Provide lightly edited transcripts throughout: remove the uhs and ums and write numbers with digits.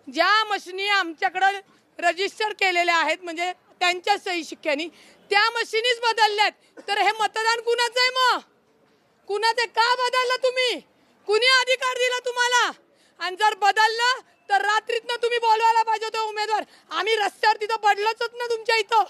ज्या मशिनी आमच्याकडे रजिस्टर केलेल्या आहेत म्हणजे त्यांच्या सही शिक्क्यानी त्या मशिनीच बदलल्यात, तर हे मतदान कुणाचं आहे? मग कुणाचे का बदललं तुम्ही? कुणी अधिकार दिला तुम्हाला? आणि जर बदललं तर रात्रीतनं तुम्ही बोलवायला पाहिजे होते उमेदवार. आम्ही रस्त्यावर तिथं पडलोच ना तुमच्या इथं.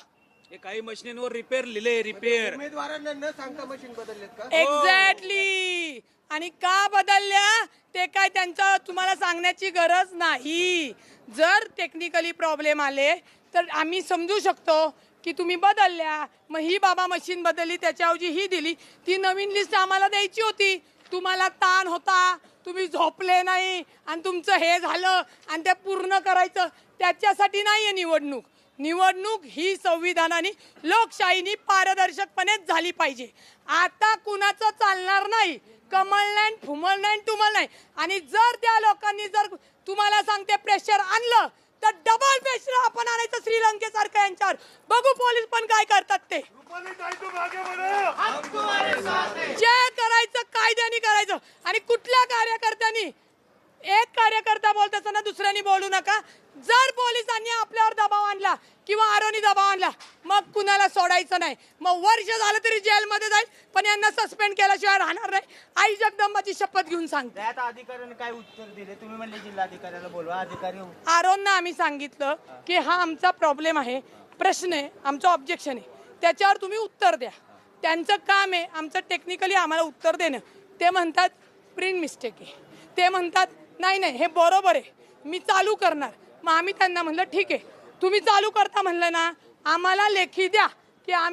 काही मशीनवर रिपेअर लिहिले, रिपेअर उमेदवारांना न सांगता मशीन बदललेत का? एक्झॅक्टली. आणि का बदलल्या ते काय त्यांचं तुम्हाला सांगण्याची गरज नाही. जर टेक्निकली प्रॉब्लेम आले तर आम्ही समजू शकतो की तुम्ही बदलल्या, मग ही बाबा मशीन बदलली त्याच्याऐवजी ही दिली. ती नवीन लिस्ट आम्हाला द्यायची होती. तुम्हाला ताण होता, तुम्ही झोपले नाही आणि तुमचं हे झालं आणि ते पूर्ण करायचं. त्याच्यासाठी नाही आहे निवडणूक. निवडणूक ही संविधानाने लोकशाहीने पारदर्शकपणेच झाली पाहिजे. आता कुणाचं चालणार नाही. कमळ नाही, फुमळ नाही, टुमळ नाही. आणि जर त्या लोकांनी जर तुम्हाला सांगते प्रेशर आणलं तर डबल प्रेशर आपण आणायचं श्रीलंकेसारखं यांच्यावर. बघू पोलीस पण काय करतात ते. जे करायचं कायद्याने करायचं. आणि कुठल्या कार्यकर्त्यांनी एक कार्यकर्ता बोलत असताना दुसऱ्यानी बोलू नका. जर पोलिसांनी आपल्यावर दबाव आणला किंवा आरोनी दबाव आणला मग कुणाला सोडायचं नाही. मग वर्ष झालं तरी जेलमध्ये जाईल, पण यांना सस्पेंड केल्याशिवाय राहणार नाही. आई जगदंबाची शपथ घेऊन सांगते. आता अधिकाऱ्याने काय उत्तर दिले? तुम्ही म्हणले जिल्हाधिकाऱ्याला बोलवा, अधिकारी आरोनना आम्ही सांगितलं की हा आमचा प्रॉब्लेम आहे, प्रश्न आहे, आमचं ऑब्जेक्शन आहे, त्याच्यावर तुम्ही उत्तर द्या. त्यांचं काम आहे आमचं टेक्निकली आम्हाला उत्तर देणं. ते म्हणतात प्रिंट मिस्टेक आहे. ते म्हणतात नाही नाही हे बरोबर आहे, मी चालू करणार. मग आम्ही त्यांना म्हणलं ठीक आहे, तुम्ही चालू करता म्हणलं ना, आम्हाला लेखी द्या की आम्ही